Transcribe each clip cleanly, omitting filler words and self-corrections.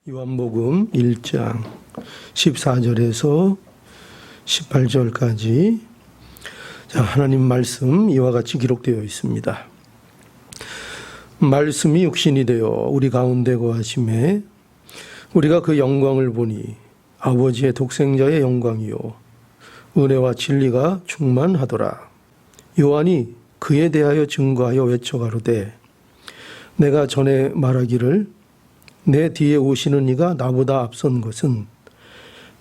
요한복음 1장 14절에서 18절까지 하나님 말씀 이와 같이 기록되어 있습니다. 말씀이 육신이 되어 우리 가운데 거하심에 우리가 그 영광을 보니 아버지의 독생자의 영광이요 은혜와 진리가 충만하더라. 요한이 그에 대하여 증거하여 외쳐가로되 내가 전에 말하기를 내 뒤에 오시는 이가 나보다 앞선 것은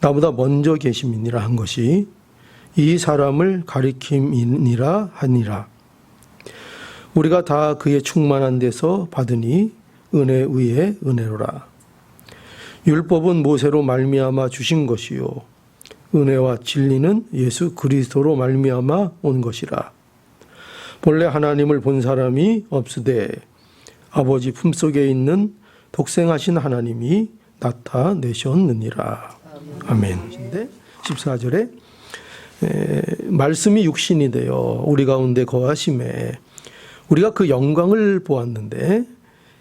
나보다 먼저 계심이니라 한 것이 이 사람을 가리킴이니라 하니라. 우리가 다 그의 충만한 데서 받으니 은혜 위에 은혜로라. 율법은 모세로 말미암아 주신 것이요 은혜와 진리는 예수 그리스도로 말미암아 온 것이라. 본래 하나님을 본 사람이 없으되 아버지 품속에 있는 독생하신 하나님이 나타내셨느니라. 아멘. 14절에 말씀이 육신이 되어 우리 가운데 거하심에 우리가 그 영광을 보았는데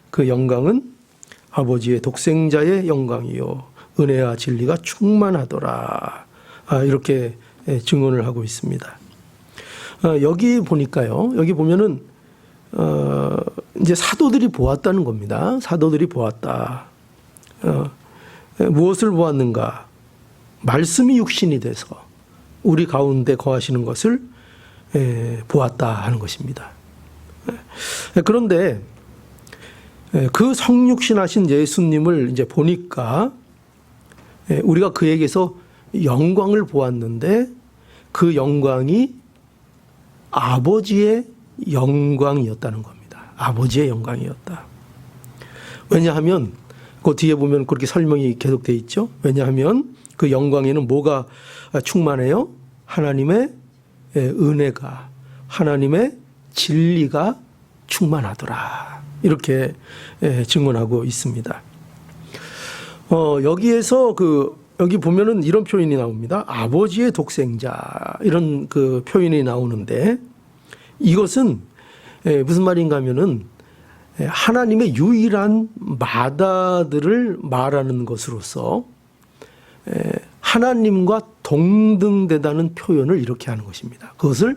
그 영광은 아버지의 독생자의 영광이요 은혜와 진리가 충만하더라. 이렇게 증언을 하고 있습니다. 여기 보니까요. 여기 보면은 이제 사도들이 보았다는 겁니다. 사도들이 보았다. 무엇을 보았는가? 말씀이 육신이 돼서 우리 가운데 거하시는 것을 보았다 하는 것입니다. 그런데 그 성육신하신 예수님을 이제 보니까 우리가 그에게서 영광을 보았는데 그 영광이 아버지의 영광이었다는 겁니다. 아버지의 영광이었다. 왜냐하면 그 뒤에 보면 그렇게 설명이 계속되어 있죠. 왜냐하면 그 영광에는 뭐가 충만해요? 하나님의 은혜가, 하나님의 진리가 충만하더라. 이렇게 증언하고 있습니다. 여기에서 여기 보면은 이런 표현이 나옵니다. 아버지의 독생자 이런 그 표현이 나오는데 이것은 무슨 말인가 하면은 하나님의 유일한 맏아들을 말하는 것으로서 하나님과 동등되다는 표현을 이렇게 하는 것입니다. 그것을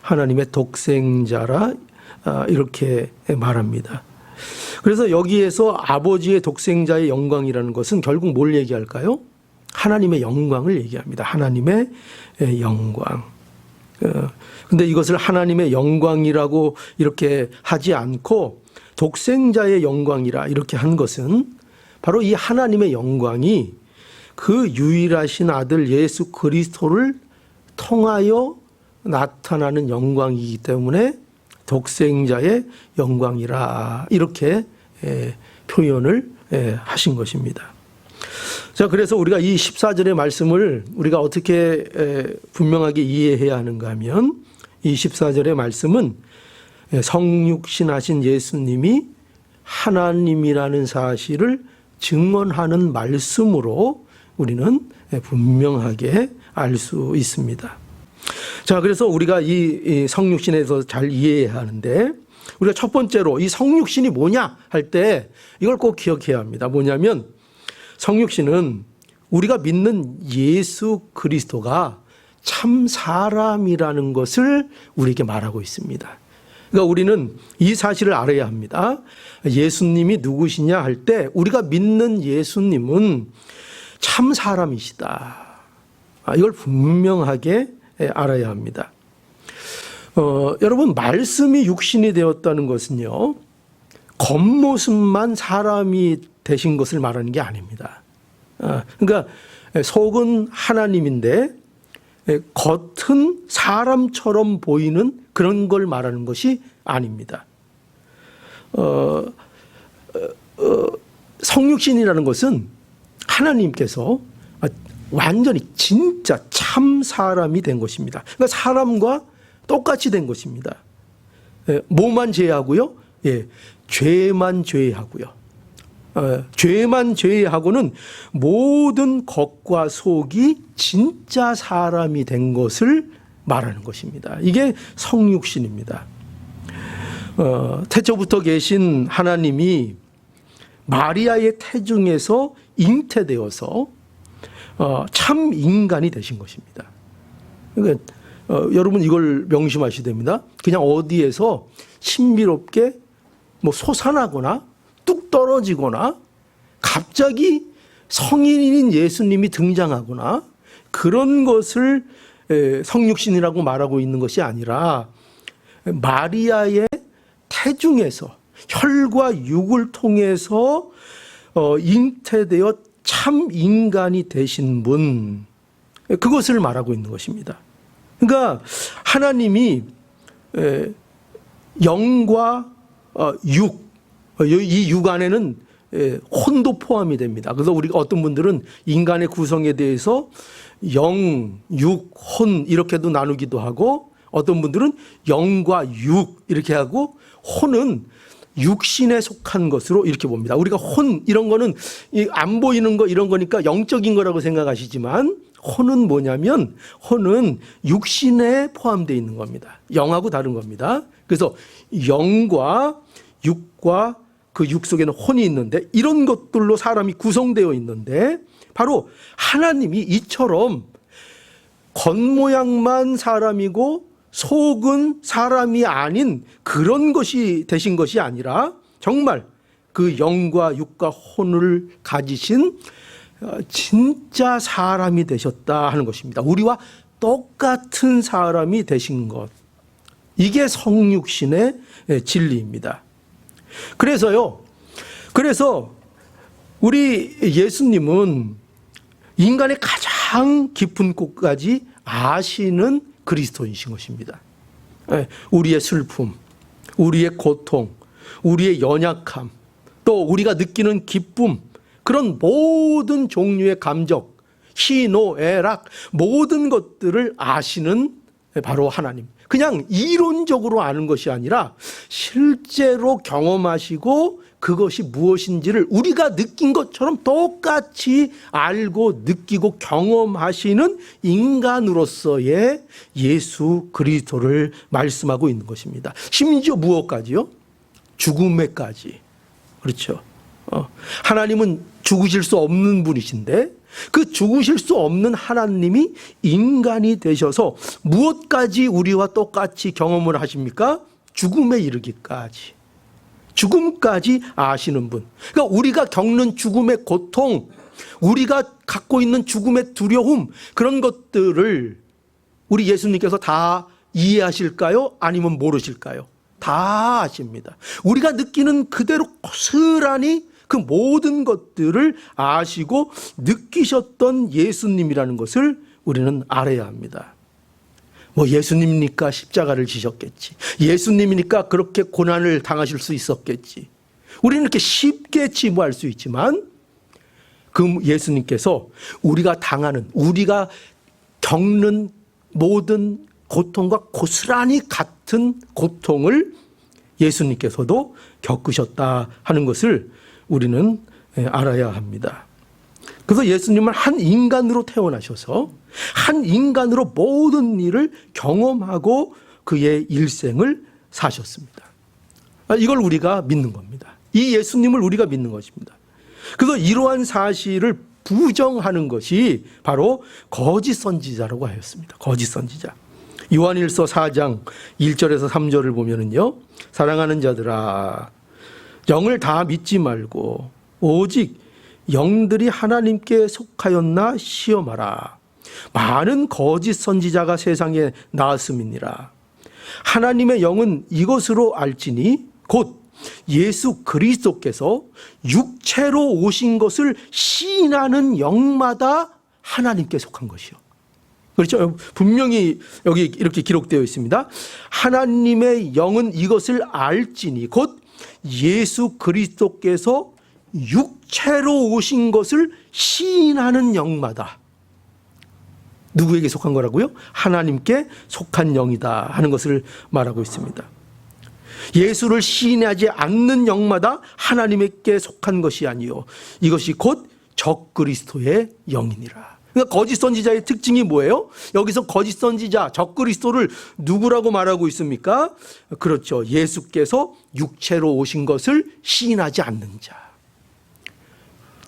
하나님의 독생자라 이렇게 말합니다. 그래서 여기에서 아버지의 독생자의 영광이라는 것은 결국 뭘 얘기할까요? 하나님의 영광을 얘기합니다. 하나님의 영광. 근데 이것을 하나님의 영광이라고 이렇게 하지 않고 독생자의 영광이라 이렇게 한 것은 바로 이 하나님의 영광이 그 유일하신 아들 예수 그리스도를 통하여 나타나는 영광이기 때문에 독생자의 영광이라 이렇게 표현을 하신 것입니다. 자, 그래서 우리가 이 14절의 말씀을 우리가 어떻게 분명하게 이해해야 하는가 하면 이 14절의 말씀은 성육신하신 예수님이 하나님이라는 사실을 증언하는 말씀으로 우리는 분명하게 알 수 있습니다. 자, 그래서 우리가 이 성육신에서 잘 이해해야 하는데 우리가 첫 번째로 이 성육신이 뭐냐 할 때 이걸 꼭 기억해야 합니다. 뭐냐면 성육신은 우리가 믿는 예수 그리스도가 참 사람이라는 것을 우리에게 말하고 있습니다. 그러니까 우리는 이 사실을 알아야 합니다. 예수님이 누구시냐 할 때 우리가 믿는 예수님은 참 사람이시다. 이걸 분명하게 알아야 합니다. 여러분, 말씀이 육신이 되었다는 것은요, 겉모습만 사람이 되신 것을 말하는 게 아닙니다. 그러니까 속은 하나님인데 겉은 사람처럼 보이는 그런 걸 말하는 것이 아닙니다. 성육신이라는 것은 하나님께서 완전히 진짜 참 사람이 된 것입니다. 그러니까 사람과 똑같이 된 것입니다. 뭐만 제외하고요? 죄만 제외하고요. 죄만 제외하고는 모든 겉과 속이 진짜 사람이 된 것을 말하는 것입니다. 이게 성육신입니다. 태초부터 계신 하나님이 마리아의 태중에서 잉태되어서 참 인간이 되신 것입니다. 그러니까 여러분 이걸 명심하셔야 됩니다. 그냥 어디에서 신비롭게 뭐 솟아나거나 뚝 떨어지거나 갑자기 성인인 예수님이 등장하거나 그런 것을 성육신이라고 말하고 있는 것이 아니라 마리아의 태중에서 혈과 육을 통해서 잉태되어 참 인간이 되신 분, 그것을 말하고 있는 것입니다. 그러니까 하나님이 영과 육, 이 육 안에는 혼도 포함이 됩니다. 그래서 우리가 어떤 분들은 인간의 구성에 대해서 영, 육, 혼 이렇게도 나누기도 하고, 어떤 분들은 영과 육 이렇게 하고, 혼은 육신에 속한 것으로 이렇게 봅니다. 우리가 혼 이런 거는 안 보이는 거 이런 거니까 영적인 거라고 생각하시지만, 혼은 뭐냐면 혼은 육신에 포함되어 있는 겁니다. 영하고 다른 겁니다. 그래서 영과 육과 그 육 속에는 혼이 있는데, 이런 것들로 사람이 구성되어 있는데, 바로 하나님이 이처럼 겉모양만 사람이고 속은 사람이 아닌 그런 것이 되신 것이 아니라 정말 그 영과 육과 혼을 가지신 진짜 사람이 되셨다 하는 것입니다. 우리와 똑같은 사람이 되신 것, 이게 성육신의 진리입니다. 그래서 우리 예수님은 인간의 가장 깊은 곳까지 아시는 그리스도이신 것입니다. 우리의 슬픔, 우리의 고통, 우리의 연약함, 또 우리가 느끼는 기쁨, 그런 모든 종류의 감정, 희노, 애락, 모든 것들을 아시는 바로 하나님. 그냥 이론적으로 아는 것이 아니라 실제로 경험하시고 그것이 무엇인지를 우리가 느낀 것처럼 똑같이 알고 느끼고 경험하시는 인간으로서의 예수 그리스도를 말씀하고 있는 것입니다. 심지어 무엇까지요? 죽음에까지. 그렇죠. 하나님은 죽으실 수 없는 분이신데, 그 죽으실 수 없는 하나님이 인간이 되셔서 무엇까지 우리와 똑같이 경험을 하십니까? 죽음에 이르기까지. 죽음까지 아시는 분. 그러니까 우리가 겪는 죽음의 고통, 우리가 갖고 있는 죽음의 두려움, 그런 것들을 우리 예수님께서 다 이해하실까요? 아니면 모르실까요? 다 아십니다. 우리가 느끼는 그대로 고스란히 그 모든 것들을 아시고 느끼셨던 예수님이라는 것을 우리는 알아야 합니다. 뭐 예수님이니까 십자가를 지셨겠지, 예수님이니까 그렇게 고난을 당하실 수 있었겠지, 우리는 이렇게 쉽게 치부할 수 있지만, 그 예수님께서 우리가 당하는, 우리가 겪는 모든 고통과 고스란히 같은 고통을 예수님께서도 겪으셨다 하는 것을 우리는 알아야 합니다. 그래서 예수님은 한 인간으로 태어나셔서 한 인간으로 모든 일을 경험하고 그의 일생을 사셨습니다. 이걸 우리가 믿는 겁니다. 이 예수님을 우리가 믿는 것입니다. 그래서 이러한 사실을 부정하는 것이 바로 거짓 선지자라고 하였습니다. 거짓 선지자. 요한일서 4장 1절에서 3절을 보면은요, 사랑하는 자들아, 영을 다 믿지 말고 오직 영들이 하나님께 속하였나 시험하라. 많은 거짓 선지자가 세상에 나왔음이니라. 하나님의 영은 이것으로 알지니 곧 예수 그리스도께서 육체로 오신 것을 시인하는 영마다 하나님께 속한 것이요. 그렇죠? 분명히 여기 이렇게 기록되어 있습니다. 하나님의 영은 이것을 알지니 곧 예수 그리스도께서 육체로 오신 것을 시인하는 영마다. 누구에게 속한 거라고요? 하나님께 속한 영이다 하는 것을 말하고 있습니다. 예수를 시인하지 않는 영마다 하나님께 속한 것이 아니요 이것이 곧 적그리스도의 영이니라. 그러니까 거짓 선지자의 특징이 뭐예요? 여기서 거짓 선지자, 적그리스도를 누구라고 말하고 있습니까? 그렇죠. 예수께서 육체로 오신 것을 시인하지 않는 자.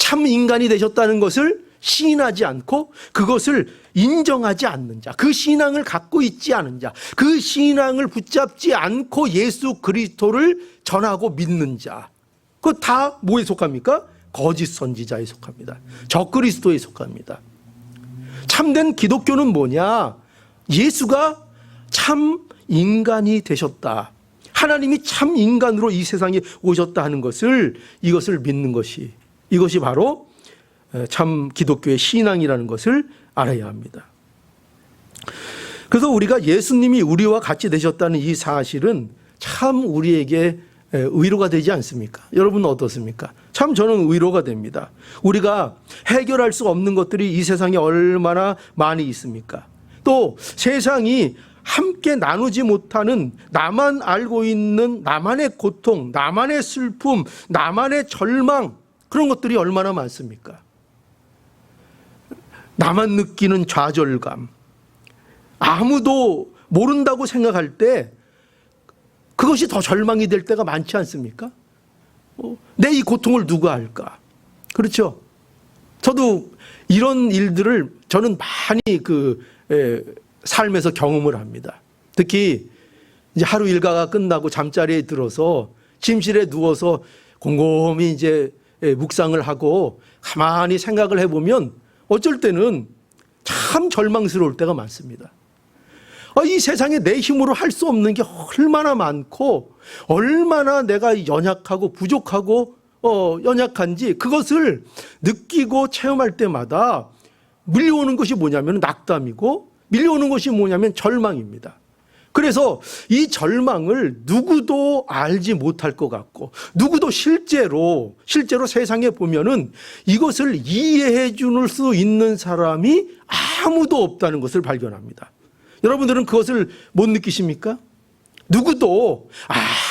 참 인간이 되셨다는 것을 시인하지 않고 그것을 인정하지 않는 자, 그 신앙을 갖고 있지 않은 자, 그 신앙을 붙잡지 않고 예수 그리스도를 전하고 믿는 자, 그거 다 뭐에 속합니까? 거짓 선지자에 속합니다. 적그리스도에 속합니다. 참된 기독교는 뭐냐? 예수가 참 인간이 되셨다, 하나님이 참 인간으로 이 세상에 오셨다 하는 것을, 이것을 믿는 것이, 이것이 바로 참 기독교의 신앙이라는 것을 알아야 합니다. 그래서 우리가 예수님이 우리와 같이 되셨다는 이 사실은 참 우리에게 위로가 되지 않습니까? 여러분은 어떻습니까? 참 저는 위로가 됩니다. 우리가 해결할 수 없는 것들이 이 세상에 얼마나 많이 있습니까? 또 세상이 함께 나누지 못하는, 나만 알고 있는 나만의 고통, 나만의 슬픔, 나만의 절망, 그런 것들이 얼마나 많습니까? 나만 느끼는 좌절감, 아무도 모른다고 생각할 때 그것이 더 절망이 될 때가 많지 않습니까? 내 이 고통을 누가 알까? 그렇죠? 저도 이런 일들을 저는 많이 삶에서 경험을 합니다. 특히 이제 하루 일과가 끝나고 잠자리에 들어서 침실에 누워서 곰곰이 이제 묵상을 하고 가만히 생각을 해보면 어쩔 때는 참 절망스러울 때가 많습니다. 이 세상에 내 힘으로 할 수 없는 게 얼마나 많고 얼마나 내가 연약하고 부족하고 연약한지 그것을 느끼고 체험할 때마다 밀려오는 것이 뭐냐면 낙담이고, 밀려오는 것이 뭐냐면 절망입니다. 그래서 이 절망을 누구도 알지 못할 것 같고, 누구도 실제로 세상에 보면은 이것을 이해해 줄 수 있는 사람이 아무도 없다는 것을 발견합니다. 여러분들은 그것을 못 느끼십니까? 누구도,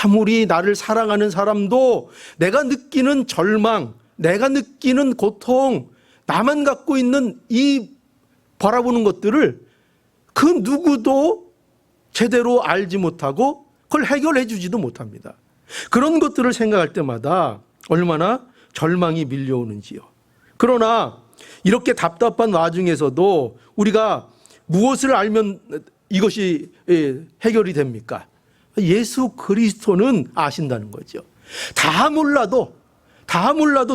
아무리 나를 사랑하는 사람도 내가 느끼는 절망, 내가 느끼는 고통, 나만 갖고 있는 이 바라보는 것들을 그 누구도 제대로 알지 못하고 그걸 해결해 주지도 못합니다. 그런 것들을 생각할 때마다 얼마나 절망이 밀려오는지요. 그러나 이렇게 답답한 와중에서도 우리가 무엇을 알면 이것이 해결이 됩니까? 예수 그리스도는 아신다는 거죠. 다 몰라도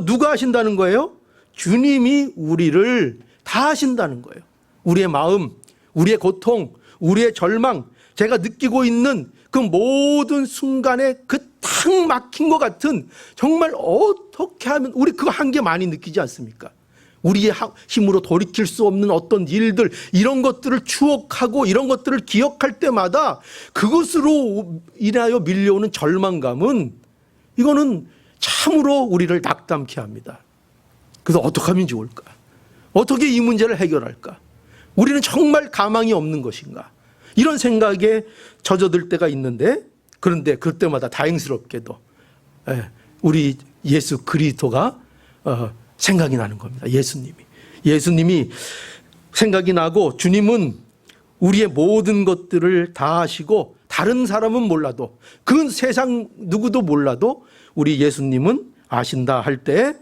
누가 아신다는 거예요? 주님이 우리를 다 아신다는 거예요. 우리의 마음, 우리의 고통, 우리의 절망, 제가 느끼고 있는 그 모든 순간에 그 탁 막힌 것 같은, 정말 어떻게 하면, 우리 그거 한계 많이 느끼지 않습니까? 우리의 힘으로 돌이킬 수 없는 어떤 일들, 이런 것들을 추억하고 이런 것들을 기억할 때마다 그것으로 인하여 밀려오는 절망감은, 이거는 참으로 우리를 낙담케 합니다. 그래서 어떻게 하면 좋을까? 어떻게 이 문제를 해결할까? 우리는 정말 가망이 없는 것인가? 이런 생각에 젖어들 때가 있는데, 그런데 그때마다 다행스럽게도 우리 예수 그리스도가 생각이 나는 겁니다. 예수님이 생각이 나고, 주님은 우리의 모든 것들을 다 아시고, 다른 사람은 몰라도, 그 세상 누구도 몰라도 우리 예수님은 아신다 할 때,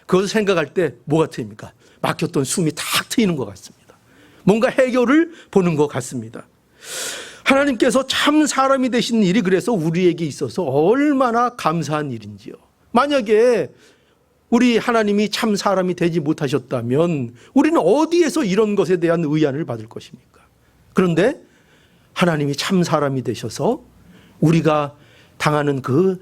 그것을 생각할 때 뭐가 트입니까? 막혔던 숨이 탁 트이는 것 같습니다. 뭔가 해결을 보는 것 같습니다. 하나님께서 참 사람이 되신 일이 그래서 우리에게 있어서 얼마나 감사한 일인지요. 만약에 우리 하나님이 참 사람이 되지 못하셨다면 우리는 어디에서 이런 것에 대한 의안을 받을 것입니까? 그런데 하나님이 참 사람이 되셔서 우리가 당하는 그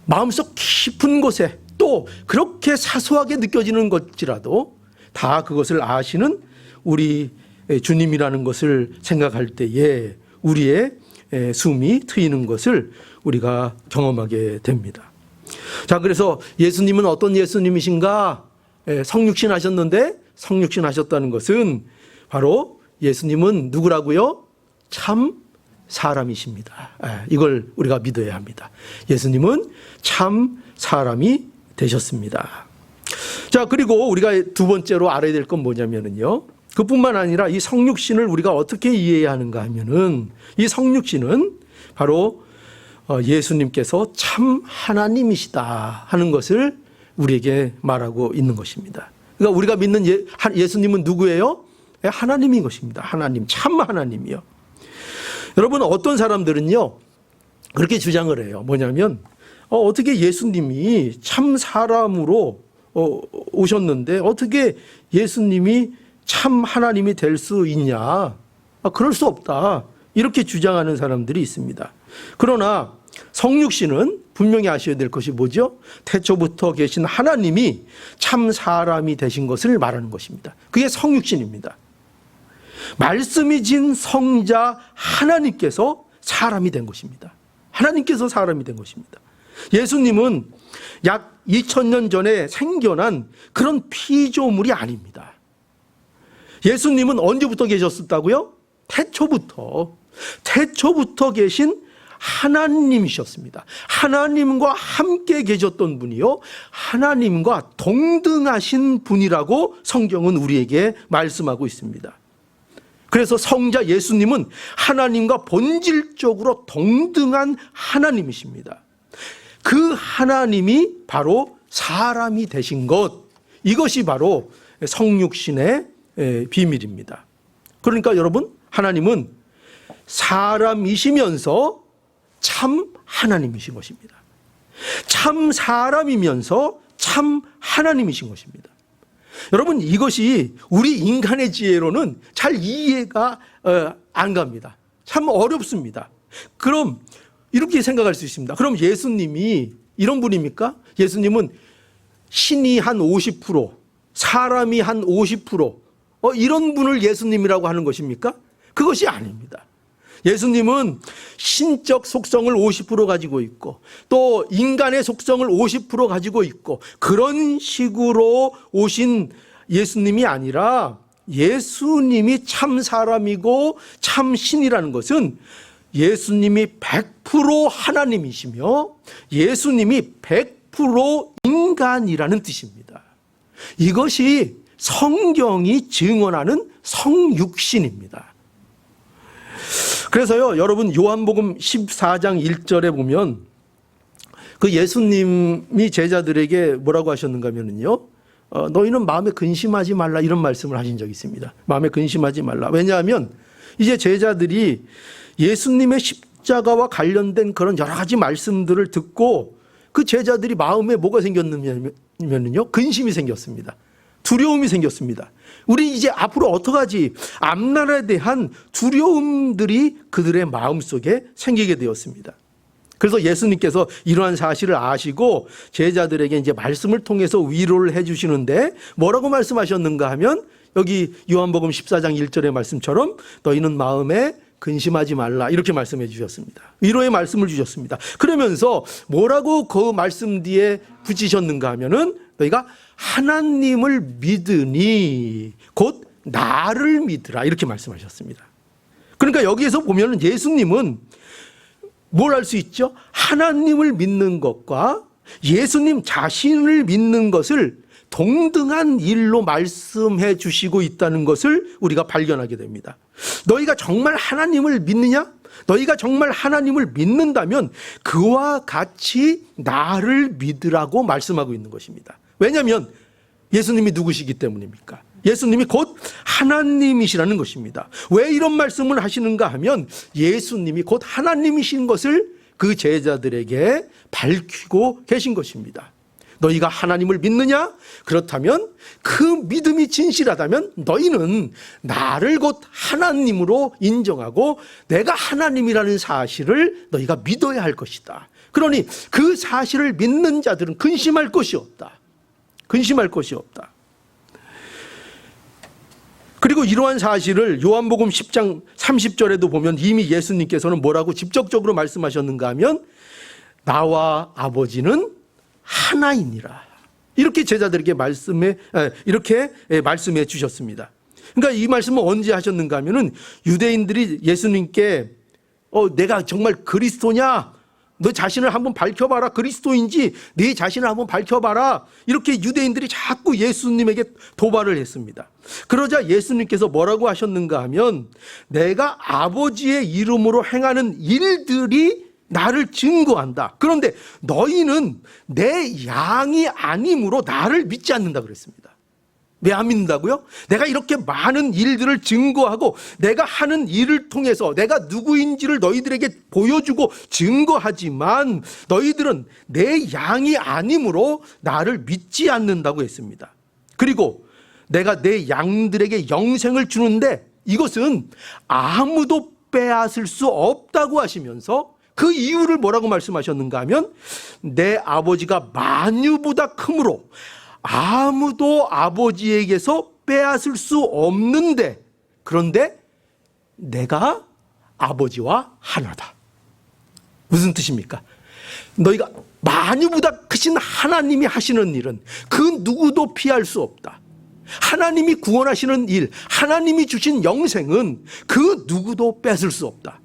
마음속 깊은 곳에, 또 그렇게 사소하게 느껴지는 것이라도 다 그것을 아시는 우리 주님이라는 것을 생각할 때에 우리의 숨이 트이는 것을 우리가 경험하게 됩니다. 자, 그래서 예수님은 어떤 예수님이신가? 성육신 하셨는데, 성육신 하셨다는 것은 바로 예수님은 누구라고요? 참 사람이십니다. 이걸 우리가 믿어야 합니다. 예수님은 참 사람이 되셨습니다. 자, 그리고 우리가 두 번째로 알아야 될 건 뭐냐면요, 그뿐만 아니라 이 성육신을 우리가 어떻게 이해해야 하는가 하면은, 이 성육신은 바로 예수님께서 참 하나님이시다 하는 것을 우리에게 말하고 있는 것입니다. 그러니까 우리가 믿는 예수님은 누구예요? 하나님인 것입니다. 하나님, 참 하나님이요. 여러분, 어떤 사람들은요 그렇게 주장을 해요. 뭐냐면 어떻게 예수님이 참 사람으로 오셨는데 어떻게 예수님이 참 하나님이 될 수 있냐? 그럴 수 없다. 이렇게 주장하는 사람들이 있습니다. 그러나 성육신은 분명히 아셔야 될 것이 뭐죠? 태초부터 계신 하나님이 참 사람이 되신 것을 말하는 것입니다. 그게 성육신입니다. 말씀이 진 성자 하나님께서 사람이 된 것입니다. 하나님께서 사람이 된 것입니다. 예수님은 약 2000년 전에 생겨난 그런 피조물이 아닙니다. 예수님은 언제부터 계셨다고요? 태초부터 계신 하나님이셨습니다. 하나님과 함께 계셨던 분이요, 하나님과 동등하신 분이라고 성경은 우리에게 말씀하고 있습니다. 그래서 성자 예수님은 하나님과 본질적으로 동등한 하나님이십니다. 그 하나님이 바로 사람이 되신 것, 이것이 바로 성육신의 비밀입니다. 그러니까 여러분, 하나님은 사람이시면서 참 하나님이신 것입니다. 참 사람이면서 참 하나님이신 것입니다. 여러분, 이것이 우리 인간의 지혜로는 잘 이해가 안 갑니다. 참 어렵습니다. 그럼 이렇게 생각할 수 있습니다. 그럼 예수님이 이런 분입니까? 예수님은 신이 한 50%, 사람이 한 50%, 이런 분을 예수님이라고 하는 것입니까? 그것이 아닙니다. 예수님은 신적 속성을 50% 가지고 있고 또 인간의 속성을 50% 가지고 있고 그런 식으로 오신 예수님이 아니라 예수님이 참 사람이고 참 신이라는 것은 예수님이 100% 하나님이시며 예수님이 100% 인간이라는 뜻입니다. 이것이 성경이 증언하는 성육신입니다. 그래서요, 여러분, 요한복음 14장 1절에 보면 그 예수님이 제자들에게 뭐라고 하셨는가 하면요, 너희는 마음에 근심하지 말라, 이런 말씀을 하신 적이 있습니다. 마음에 근심하지 말라. 왜냐하면 이제 제자들이 예수님의 십자가와 관련된 그런 여러 가지 말씀들을 듣고 그 제자들이 마음에 뭐가 생겼냐면요, 근심이 생겼습니다. 두려움이 생겼습니다. 우리 이제 앞으로 어떡하지? 앞날에 대한 두려움들이 그들의 마음속에 생기게 되었습니다. 그래서 예수님께서 이러한 사실을 아시고 제자들에게 이제 말씀을 통해서 위로를 해 주시는데 뭐라고 말씀하셨는가 하면 여기 요한복음 14장 1절의 말씀처럼 너희는 마음에 근심하지 말라, 이렇게 말씀해 주셨습니다. 위로의 말씀을 주셨습니다. 그러면서 뭐라고 그 말씀 뒤에 붙이셨는가 하면은 너희가 하나님을 믿으니 곧 나를 믿으라, 이렇게 말씀하셨습니다. 그러니까 여기에서 보면 예수님은 뭘 할 수 있죠? 하나님을 믿는 것과 예수님 자신을 믿는 것을 동등한 일로 말씀해 주시고 있다는 것을 우리가 발견하게 됩니다. 너희가 정말 하나님을 믿느냐? 너희가 정말 하나님을 믿는다면 그와 같이 나를 믿으라고 말씀하고 있는 것입니다. 왜냐하면 예수님이 누구시기 때문입니까? 예수님이 곧 하나님이시라는 것입니다. 왜 이런 말씀을 하시는가 하면 예수님이 곧 하나님이신 것을 그 제자들에게 밝히고 계신 것입니다. 너희가 하나님을 믿느냐? 그렇다면 그 믿음이 진실하다면 너희는 나를 곧 하나님으로 인정하고 내가 하나님이라는 사실을 너희가 믿어야 할 것이다. 그러니 그 사실을 믿는 자들은 근심할 것이 없다. 근심할 것이 없다. 그리고 이러한 사실을 요한복음 10장 30절에도 보면 이미 예수님께서는 뭐라고 직접적으로 말씀하셨는가 하면 나와 아버지는 하나이니라, 이렇게 제자들에게 이렇게 말씀해 주셨습니다. 그러니까 이 말씀은 언제 하셨는가 하면은 유대인들이 예수님께 내가 정말 그리스도냐? 너 자신을 한번 밝혀봐라. 그리스도인지 네 자신을 한번 밝혀봐라. 이렇게 유대인들이 자꾸 예수님에게 도발을 했습니다. 그러자 예수님께서 뭐라고 하셨는가 하면 내가 아버지의 이름으로 행하는 일들이 나를 증거한다. 그런데 너희는 내 양이 아니므로 나를 믿지 않는다 그랬습니다. 왜 안 믿는다고요? 내가 이렇게 많은 일들을 증거하고 내가 하는 일을 통해서 내가 누구인지를 너희들에게 보여주고 증거하지만 너희들은 내 양이 아니므로 나를 믿지 않는다고 했습니다. 그리고 내가 내 양들에게 영생을 주는데 이것은 아무도 빼앗을 수 없다고 하시면서 그 이유를 뭐라고 말씀하셨는가 하면 내 아버지가 만유보다 크므로 아무도 아버지에게서 빼앗을 수 없는데 그런데 내가 아버지와 하나다. 무슨 뜻입니까? 너희가 만유보다 크신 하나님이 하시는 일은 그 누구도 피할 수 없다. 하나님이 구원하시는 일, 하나님이 주신 영생은 그 누구도 뺏을 수 없다.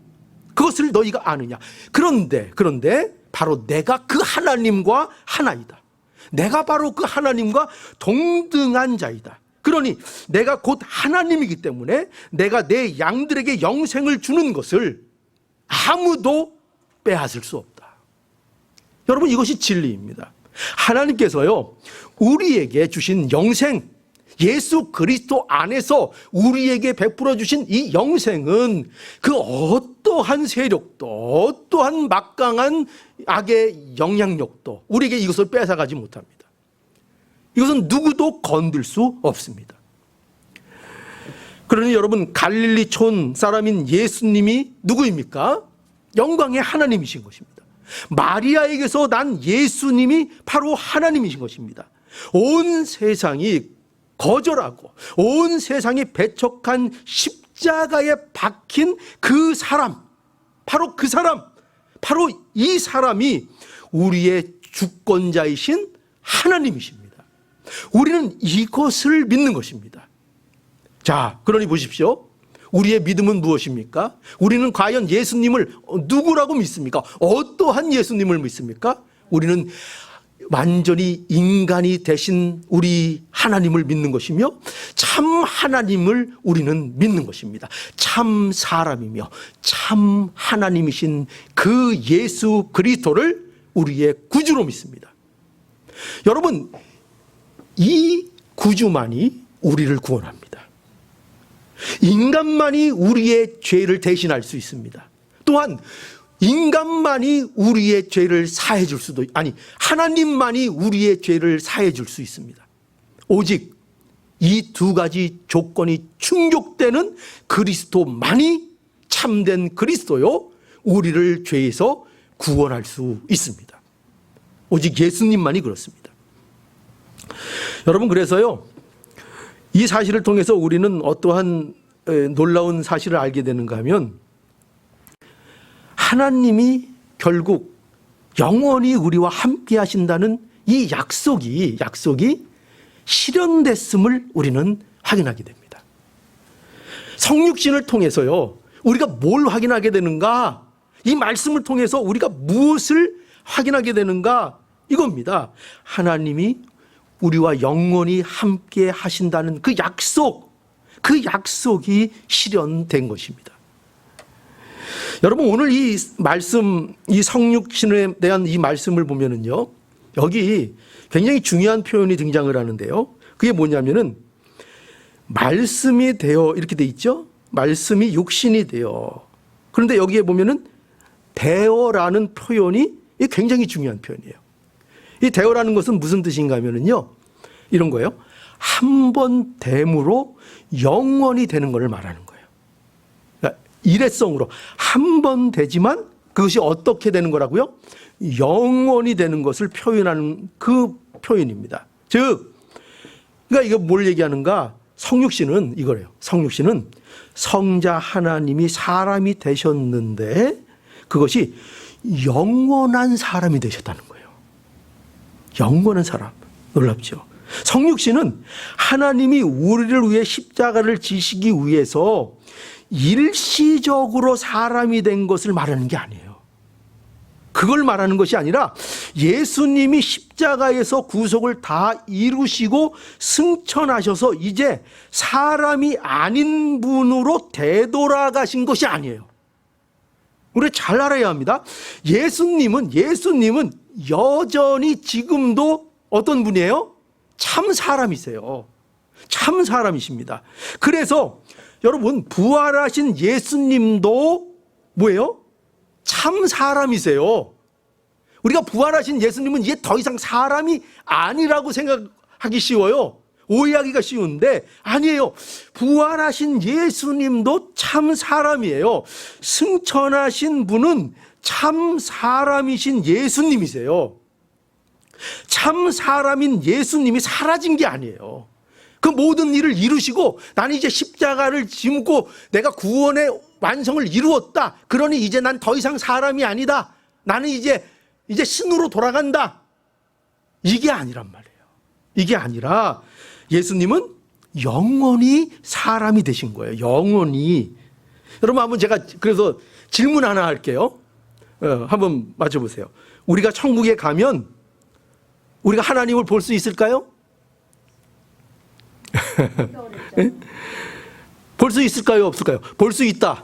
그것을 너희가 아느냐? 그런데 바로 내가 그 하나님과 하나이다. 내가 바로 그 하나님과 동등한 자이다. 그러니 내가 곧 하나님이기 때문에 내가 내 양들에게 영생을 주는 것을 아무도 빼앗을 수 없다. 여러분, 이것이 진리입니다. 하나님께서요, 우리에게 주신 영생, 예수 그리스도 안에서 우리에게 베풀어 주신 이 영생은 그 어떠한 세력도 어떠한 막강한 악의 영향력도 우리에게 이것을 뺏어가지 못합니다. 이것은 누구도 건들 수 없습니다. 그러니 여러분, 갈릴리촌 사람인 예수님이 누구입니까? 영광의 하나님이신 것입니다. 마리아에게서 난 예수님이 바로 하나님이신 것입니다. 온 세상이 거절하고 온 세상이 배척한 십자가에 박힌 그 사람, 바로 이 사람이 우리의 주권자이신 하나님이십니다. 우리는 이것을 믿는 것입니다. 자, 그러니 보십시오. 우리의 믿음은 무엇입니까? 우리는 과연 예수님을 누구라고 믿습니까? 어떠한 예수님을 믿습니까? 우리는 완전히 인간이 되신 우리 하나님을 믿는 것이며 참 하나님을 우리는 믿는 것입니다. 참 사람이며 참 하나님이신 그 예수 그리스도를 우리의 구주로 믿습니다. 여러분, 이 구주만이 우리를 구원합니다. 인간만이 우리의 죄를 대신할 수 있습니다. 또한 인간만이 우리의 죄를 사해 줄 수도, 하나님만이 우리의 죄를 사해 줄 수 있습니다. 오직 이 두 가지 조건이 충족되는 그리스도만이 참된 그리스도요, 우리를 죄에서 구원할 수 있습니다. 오직 예수님만이 그렇습니다. 여러분, 그래서요, 이 사실을 통해서 우리는 어떠한 놀라운 사실을 알게 되는가 하면 하나님이 결국 영원히 우리와 함께 하신다는 이 약속이 실현됐음을 우리는 확인하게 됩니다. 성육신을 통해서요, 우리가 뭘 확인하게 되는가? 이 말씀을 통해서 우리가 무엇을 확인하게 되는가? 이겁니다. 하나님이 우리와 영원히 함께 하신다는 그 약속이 실현된 것입니다. 여러분, 오늘 이 말씀, 이 성육신에 대한 이 말씀을 보면은요, 여기 굉장히 중요한 표현이 등장을 하는데요. 그게 뭐냐면은 말씀이 되어 이렇게 돼 있죠. 말씀이 육신이 되어. 그런데 여기에 보면은 되어라는 표현이 굉장히 중요한 표현이에요. 이 되어라는 것은 무슨 뜻인가 하면은요, 이런 거예요. 한 번 됨으로 영원히 되는 것을 말하는 거예요. 그러니까 일회성으로 한 번 되지만 그것이 어떻게 되는 거라고요? 영원히 되는 것을 표현하는 그 표현입니다. 즉, 그러니까 이거 뭘 얘기하는가? 성육신은 이거래요. 성육신은 성자 하나님이 사람이 되셨는데 그것이 영원한 사람이 되셨다는 거예요. 영원한 사람. 놀랍죠? 성육신은 하나님이 우리를 위해 십자가를 지시기 위해서 일시적으로 사람이 된 것을 말하는 게 아니에요. 그걸 말하는 것이 아니라 예수님이 십자가에서 구속을 다 이루시고 승천하셔서 이제 사람이 아닌 분으로 되돌아가신 것이 아니에요. 우리가 잘 알아야 합니다. 예수님은 여전히 지금도 어떤 분이에요? 참 사람이세요. 참 사람이십니다. 그래서 여러분, 부활하신 예수님도 뭐예요? 참 사람이세요. 우리가 부활하신 예수님은 이제 더 이상 사람이 아니라고 생각하기 쉬워요. 오해하기가 쉬운데 아니에요. 부활하신 예수님도 참 사람이에요. 승천하신 분은 참 사람이신 예수님이세요. 참 사람인 예수님이 사라진 게 아니에요. 그 모든 일을 이루시고 나는 이제 십자가를 짊고 내가 구원의 완성을 이루었다. 그러니 이제 난 더 이상 사람이 아니다. 나는 이제 신으로 돌아간다. 이게 아니란 말이에요. 이게 아니라 예수님은 영원히 사람이 되신 거예요. 영원히. 여러분, 한번 제가 그래서 질문 하나 할게요. 한번 맞춰보세요. 우리가 천국에 가면 우리가 하나님을 볼 수 있을까요? 볼 수 있을까요? 없을까요? 볼 수 있다.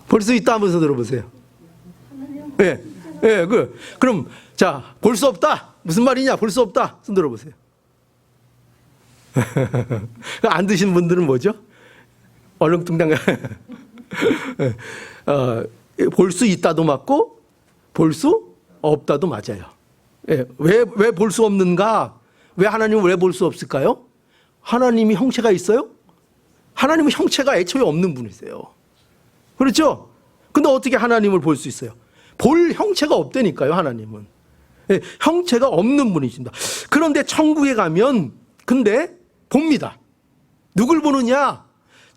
볼 수 있다 하면서 들어보세요. 예, 예, 그럼 자, 볼 수 없다. 무슨 말이냐? 볼 수 없다. 손 들어보세요. 안 드신 분들은 뭐죠? 얼렁뚱땅. 볼 수 있다도 맞고 볼 수 없다도 맞아요. 예, 왜 볼 수 없는가? 왜 하나님을 왜 볼 수 없을까요? 하나님이 형체가 있어요? 하나님은 형체가 애초에 없는 분이세요. 그렇죠? 근데 어떻게 하나님을 볼 수 있어요? 볼 형체가 없다니까요, 하나님은. 예, 형체가 없는 분이십니다. 그런데 천국에 가면 근데 봅니다. 누굴 보느냐?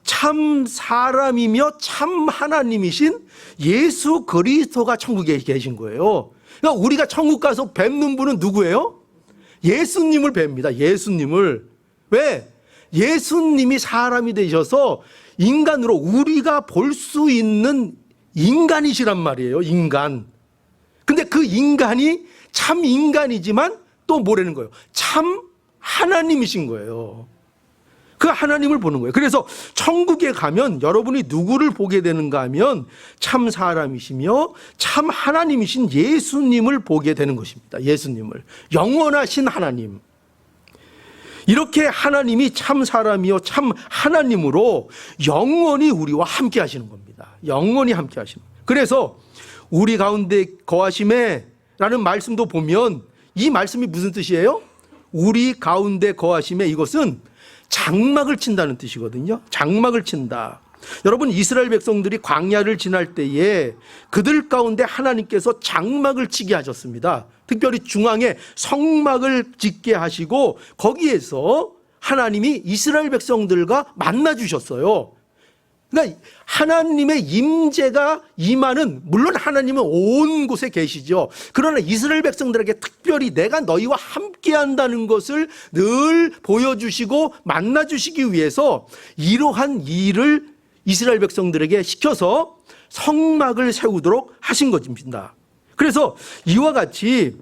참 사람이며 참 하나님이신 예수 그리스도가 천국에 계신 거예요. 그러니까 우리가 천국 가서 뵙는 분은 누구예요? 예수님을 뵙니다. 예수님을. 왜? 예수님이 사람이 되셔서 인간으로 우리가 볼 수 있는 인간이시란 말이에요. 인간. 근데 그 인간이 참 인간이지만 또 뭐라는 거예요? 참 하나님이신 거예요. 그 하나님을 보는 거예요. 그래서 천국에 가면 여러분이 누구를 보게 되는가 하면 참 사람이시며 참 하나님이신 예수님을 보게 되는 것입니다. 예수님을. 영원하신 하나님. 이렇게 하나님이 참 사람이요 참 하나님으로 영원히 우리와 함께 하시는 겁니다. 영원히 함께 하시는 거예요. 그래서 우리 가운데 거하심에 라는 말씀도 보면 이 말씀이 무슨 뜻이에요? 우리 가운데 거하심에 이것은 장막을 친다는 뜻이거든요. 장막을 친다. 여러분, 이스라엘 백성들이 광야를 지날 때에 그들 가운데 하나님께서 장막을 치게 하셨습니다. 특별히 중앙에 성막을 짓게 하시고 거기에서 하나님이 이스라엘 백성들과 만나 주셨어요. 그러니까 하나님의 임재가 임하는, 물론 하나님은 온 곳에 계시죠. 그러나 이스라엘 백성들에게 특별히 내가 너희와 함께 한다는 것을 늘 보여주시고 만나 주시기 위해서 이러한 일을 이스라엘 백성들에게 시켜서 성막을 세우도록 하신 것입니다. 그래서 이와 같이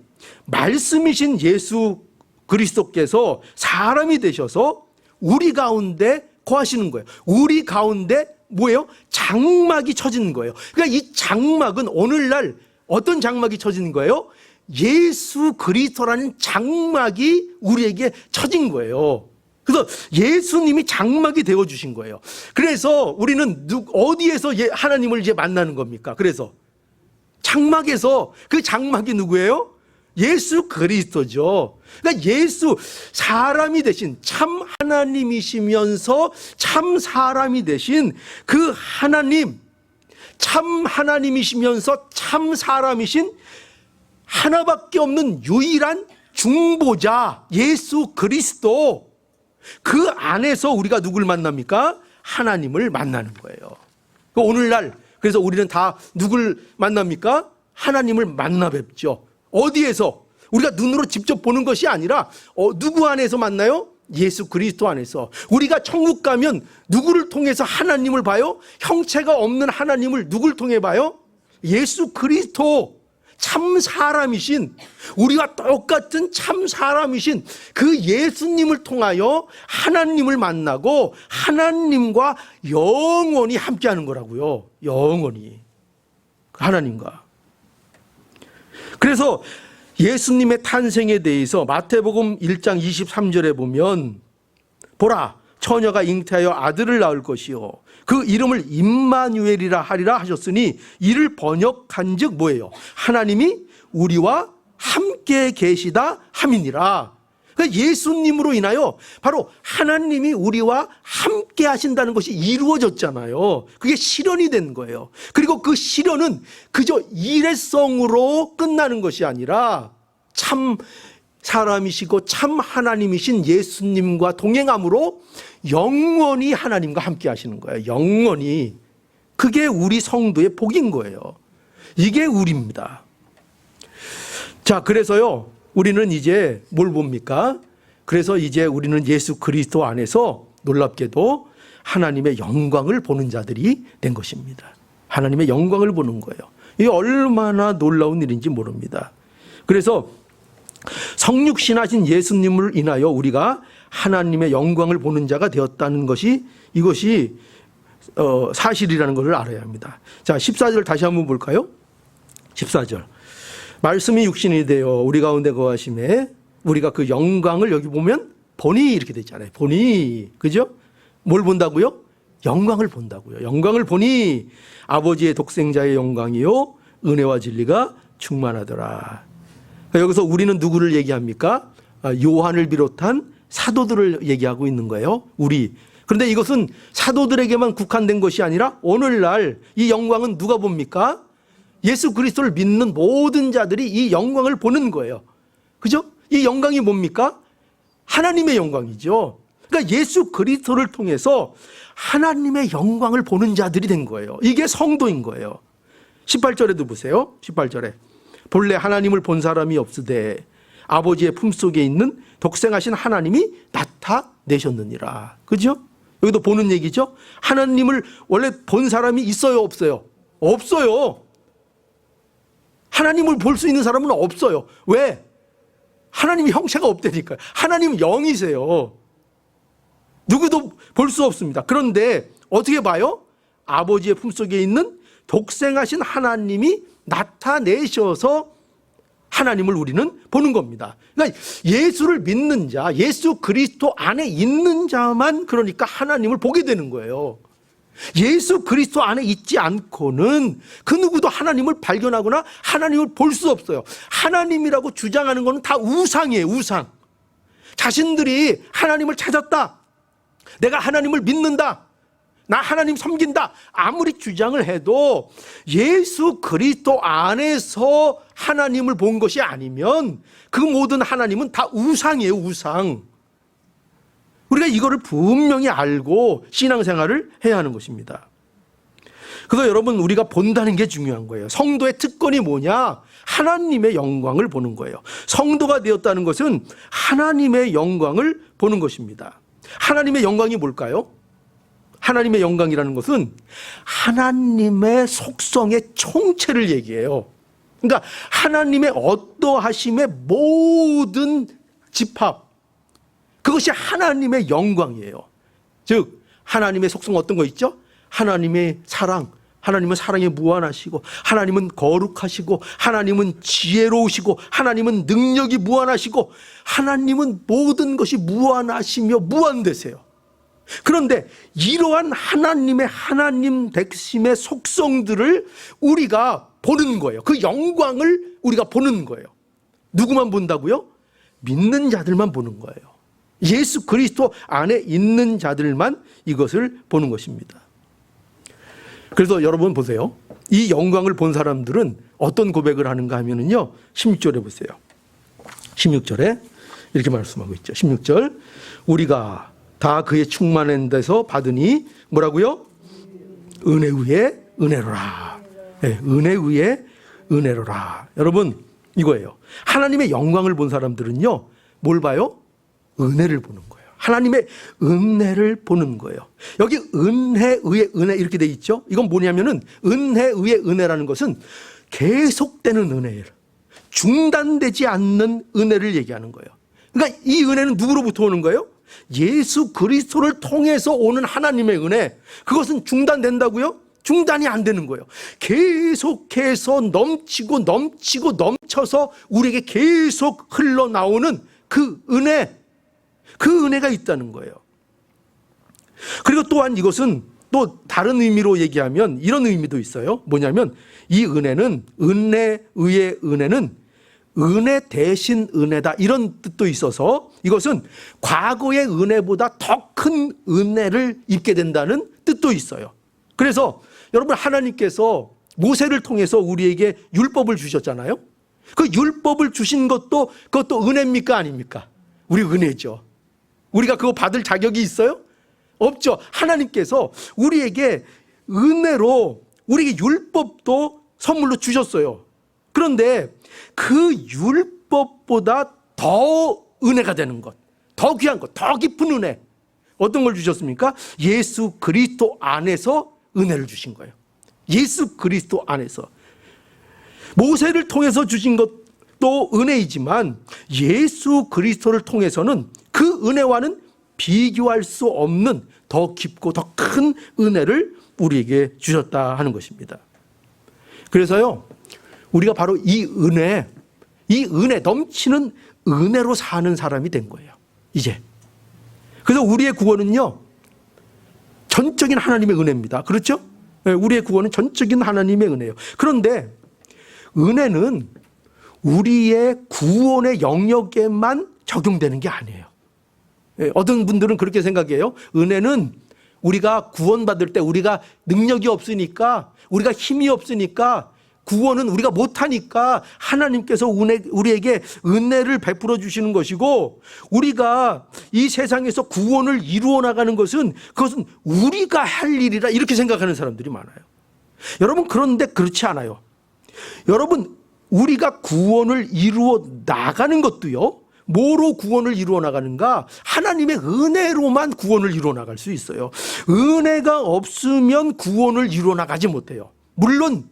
말씀이신 예수 그리스도께서 사람이 되셔서 우리 가운데 거하시는 거예요. 우리 가운데 뭐예요? 장막이 쳐지는 거예요. 그러니까 이 장막은 오늘날 어떤 장막이 쳐지는 거예요? 예수 그리스도라는 장막이 우리에게 쳐진 거예요. 그래서 예수님이 장막이 되어주신 거예요. 그래서 우리는 어디에서 하나님을 이제 만나는 겁니까? 그래서 장막에서, 그 장막이 누구예요? 예수 그리스도죠. 그러니까 예수, 사람이 되신, 참 하나님이시면서 참 사람이 되신 그 하나님, 참 하나님이시면서 참 사람이신 하나밖에 없는 유일한 중보자 예수 그리스도, 그 안에서 우리가 누굴 만납니까? 하나님을 만나는 거예요. 오늘날 그래서 우리는 다 누굴 만납니까? 하나님을 만나 뵙죠. 어디에서? 우리가 눈으로 직접 보는 것이 아니라 누구 안에서 만나요? 예수 그리스도 안에서. 우리가 천국 가면 누구를 통해서 하나님을 봐요? 형체가 없는 하나님을 누굴 통해 봐요? 예수 그리스도, 참 사람이신, 우리와 똑같은 참 사람이신 그 예수님을 통하여 하나님을 만나고 하나님과 영원히 함께하는 거라고요. 영원히. 하나님과. 그래서 예수님의 탄생에 대해서 마태복음 1장 23절에 보면 보라 처녀가 잉태하여 아들을 낳을 것이요 그 이름을 임마누엘이라 하리라 하셨으니 이를 번역한즉 뭐예요? 하나님이 우리와 함께 계시다 함이니라. 그러니까 예수님으로 인하여 바로 하나님이 우리와 함께 하신다는 것이 이루어졌잖아요. 그게 실현이 된 거예요. 그리고 그 실현은 그저 일회성으로 끝나는 것이 아니라 참 사람이시고 참 하나님이신 예수님과 동행함으로 영원히 하나님과 함께 하시는 거예요. 영원히. 그게 우리 성도의 복인 거예요. 이게 우리입니다. 자, 그래서요, 우리는 이제 뭘 봅니까? 그래서 이제 우리는 예수 그리스도 안에서 놀랍게도 하나님의 영광을 보는 자들이 된 것입니다. 하나님의 영광을 보는 거예요. 이게 얼마나 놀라운 일인지 모릅니다. 그래서 성육신하신 예수님을 인하여 우리가 하나님의 영광을 보는 자가 되었다는 것이 이것이 사실이라는 것을 알아야 합니다. 자, 14절 다시 한번 볼까요? 14절. 말씀이 육신이 되어 우리 가운데 거하심에 우리가 그 영광을 여기 보면 보니 이렇게 되잖아요. 보니. 그죠? 뭘 본다고요? 영광을 본다고요. 영광을 보니 아버지의 독생자의 영광이요 은혜와 진리가 충만하더라. 여기서 우리는 누구를 얘기합니까? 요한을 비롯한 사도들을 얘기하고 있는 거예요. 우리. 그런데 이것은 사도들에게만 국한된 것이 아니라 오늘날 이 영광은 누가 봅니까? 예수 그리스도를 믿는 모든 자들이 이 영광을 보는 거예요. 그죠? 이 영광이 뭡니까? 하나님의 영광이죠. 그러니까 예수 그리스도를 통해서 하나님의 영광을 보는 자들이 된 거예요. 이게 성도인 거예요. 18절에도 보세요. 18절에 본래 하나님을 본 사람이 없으되 아버지의 품속에 있는 독생하신 하나님이 나타내셨느니라. 그죠? 여기도 보는 얘기죠. 하나님을 원래 본 사람이 있어요, 없어요? 없어요. 하나님을 볼 수 있는 사람은 없어요. 왜? 하나님이 형체가 없다니까요. 하나님은 영이세요. 누구도 볼 수 없습니다. 그런데 어떻게 봐요? 아버지의 품속에 있는 독생하신 하나님이 나타내셔서 하나님을 우리는 보는 겁니다. 그러니까 예수를 믿는 자, 예수 그리스도 안에 있는 자만 그러니까 하나님을 보게 되는 거예요. 예수 그리스도 안에 있지 않고는 그 누구도 하나님을 발견하거나 하나님을 볼 수 없어요. 하나님이라고 주장하는 것은 다 우상이에요. 우상. 자신들이 하나님을 찾았다, 내가 하나님을 믿는다, 나 하나님 섬긴다, 아무리 주장을 해도 예수 그리스도 안에서 하나님을 본 것이 아니면 그 모든 하나님은 다 우상이에요. 우상. 우리가 이거를 분명히 알고 신앙생활을 해야 하는 것입니다. 그래서 여러분, 우리가 본다는 게 중요한 거예요. 성도의 특권이 뭐냐? 하나님의 영광을 보는 거예요. 성도가 되었다는 것은 하나님의 영광을 보는 것입니다. 하나님의 영광이 뭘까요? 하나님의 영광이라는 것은 하나님의 속성의 총체를 얘기해요. 그러니까 하나님의 어떠하심의 모든 집합, 그것이 하나님의 영광이에요. 즉 하나님의 속성 어떤 거 있죠? 하나님의 사랑, 하나님은 사랑에 무한하시고, 하나님은 거룩하시고, 하나님은 지혜로우시고, 하나님은 능력이 무한하시고, 하나님은 모든 것이 무한하시며 무한되세요. 그런데 이러한 하나님의 하나님 백심의 속성들을 우리가 보는 거예요. 그 영광을 우리가 보는 거예요. 누구만 본다고요? 믿는 자들만 보는 거예요. 예수 그리스도 안에 있는 자들만 이것을 보는 것입니다. 그래서 여러분 보세요. 이 영광을 본 사람들은 어떤 고백을 하는가 하면은요, 16절에 보세요. 16절에 이렇게 말씀하고 있죠. 16절, 우리가 다 그의 충만한 데서 받으니 뭐라고요? 은혜 위에 은혜로라. 네, 은혜 위에 은혜로라. 여러분, 이거예요. 하나님의 영광을 본 사람들은요, 뭘 봐요? 은혜를 보는 거예요. 하나님의 은혜를 보는 거예요. 여기 은혜 위에 은혜 이렇게 돼 있죠. 이건 뭐냐면은 은혜 위에 은혜라는 것은 계속되는 은혜예요. 중단되지 않는 은혜를 얘기하는 거예요. 그러니까 이 은혜는 누구로부터 오는 거예요? 예수 그리스도를 통해서 오는 하나님의 은혜. 그것은 중단된다고요? 중단이 안 되는 거예요. 계속해서 넘치고 넘치고 넘쳐서 우리에게 계속 흘러나오는 그 은혜가 있다는 거예요. 그리고 또한 이것은 또 다른 의미로 얘기하면 이런 의미도 있어요. 뭐냐면 이 은혜는 의의 은혜는 은혜 대신 은혜다, 이런 뜻도 있어서 이것은 과거의 은혜보다 더 큰 은혜를 입게 된다는 뜻도 있어요. 그래서 여러분, 하나님께서 모세를 통해서 우리에게 율법을 주셨잖아요. 그 율법을 주신 그것도 은혜입니까 아닙니까? 우리 은혜죠. 우리가 그거 받을 자격이 있어요? 없죠. 하나님께서 우리에게 은혜로 우리에게 율법도 선물로 주셨어요. 그런데 그 율법보다 더 은혜가 되는 것, 더 귀한 것, 더 깊은 은혜, 어떤 걸 주셨습니까? 예수 그리스도 안에서 은혜를 주신 거예요. 예수 그리스도 안에서. 모세를 통해서 주신 것도 은혜이지만 예수 그리스도를 통해서는 그 은혜와는 비교할 수 없는 더 깊고 더 큰 은혜를 우리에게 주셨다 하는 것입니다. 그래서요, 우리가 바로 이 은혜, 넘치는 은혜로 사는 사람이 된 거예요, 이제. 그래서 우리의 구원은요, 전적인 하나님의 은혜입니다. 그렇죠? 우리의 구원은 전적인 하나님의 은혜예요. 그런데 은혜는 우리의 구원의 영역에만 적용되는 게 아니에요. 어떤 분들은 그렇게 생각해요. 은혜는 우리가 구원받을 때 우리가 능력이 없으니까, 우리가 힘이 없으니까, 구원은 우리가 못하니까 하나님께서 우리에게 은혜를 베풀어 주시는 것이고, 우리가 이 세상에서 구원을 이루어 나가는 것은 그것은 우리가 할 일이라, 이렇게 생각하는 사람들이 많아요. 여러분, 그런데 그렇지 않아요. 여러분, 우리가 구원을 이루어 나가는 것도요, 뭐로 구원을 이루어 나가는가? 하나님의 은혜로만 구원을 이루어 나갈 수 있어요. 은혜가 없으면 구원을 이루어 나가지 못해요. 물론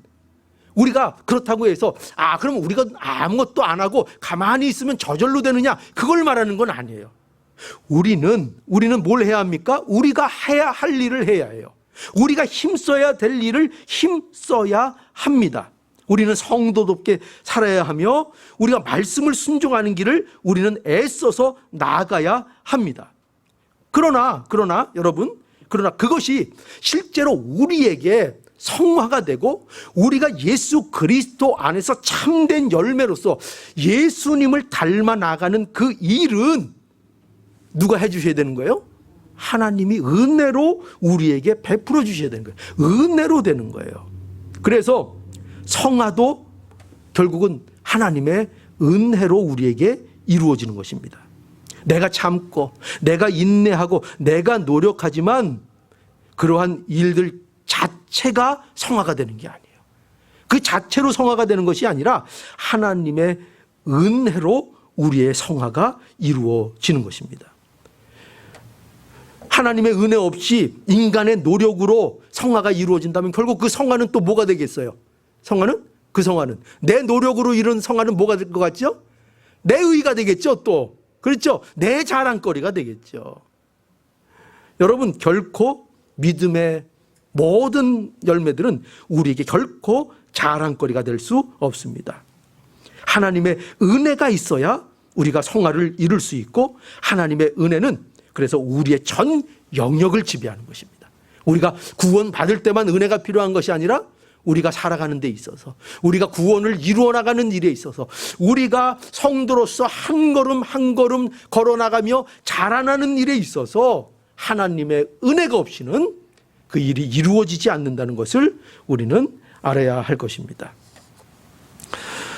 우리가 그렇다고 해서 그럼 우리가 아무것도 안 하고 가만히 있으면 저절로 되느냐, 그걸 말하는 건 아니에요. 우리는 뭘 해야 합니까? 우리가 해야 할 일을 해야 해요. 우리가 힘써야 될 일을 힘써야 합니다. 우리는 성도답게 살아야 하며 우리가 말씀을 순종하는 길을 우리는 애써서 나아가야 합니다. 그러나 여러분, 그것이 실제로 우리에게 성화가 되고 우리가 예수 그리스도 안에서 참된 열매로서 예수님을 닮아 나가는 그 일은 누가 해 주셔야 되는 거예요? 하나님이 은혜로 우리에게 베풀어 주셔야 되는 거예요. 은혜로 되는 거예요. 그래서 성화도 결국은 하나님의 은혜로 우리에게 이루어지는 것입니다. 내가 참고, 내가 인내하고, 내가 노력하지만 그러한 일들 자체가 성화가 되는 게 아니에요. 그 자체로 성화가 되는 것이 아니라 하나님의 은혜로 우리의 성화가 이루어지는 것입니다. 하나님의 은혜 없이 인간의 노력으로 성화가 이루어진다면 결국 그 성화는 또 뭐가 되겠어요? 그 성화는 내 노력으로 이룬 성화는 뭐가 될 것 같죠? 내 의가 되겠죠, 또. 그렇죠? 내 자랑거리가 되겠죠. 여러분, 결코 믿음의 모든 열매들은 우리에게 결코 자랑거리가 될 수 없습니다. 하나님의 은혜가 있어야 우리가 성화를 이룰 수 있고, 하나님의 은혜는 그래서 우리의 전 영역을 지배하는 것입니다. 우리가 구원 받을 때만 은혜가 필요한 것이 아니라 우리가 살아가는 데 있어서, 우리가 구원을 이루어 나가는 일에 있어서, 우리가 성도로서 한 걸음 한 걸음 걸어나가며 자라나는 일에 있어서 하나님의 은혜가 없이는 그 일이 이루어지지 않는다는 것을 우리는 알아야 할 것입니다.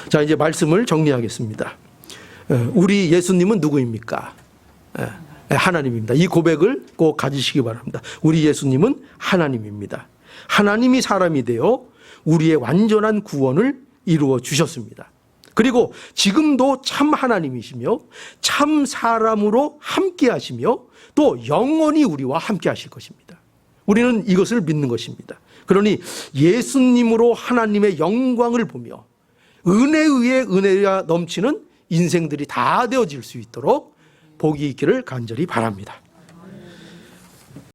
자, 이제 말씀을 정리하겠습니다. 우리 예수님은 누구입니까? 하나님입니다. 이 고백을 꼭 가지시기 바랍니다. 우리 예수님은 하나님입니다. 하나님이 사람이 되어 우리의 완전한 구원을 이루어 주셨습니다. 그리고 지금도 참 하나님이시며 참 사람으로 함께 하시며 또 영원히 우리와 함께 하실 것입니다. 우리는 이것을 믿는 것입니다. 그러니 예수님으로 하나님의 영광을 보며 은혜 위에 은혜가 넘치는 인생들이 다 되어질 수 있도록 복이 있기를 간절히 바랍니다.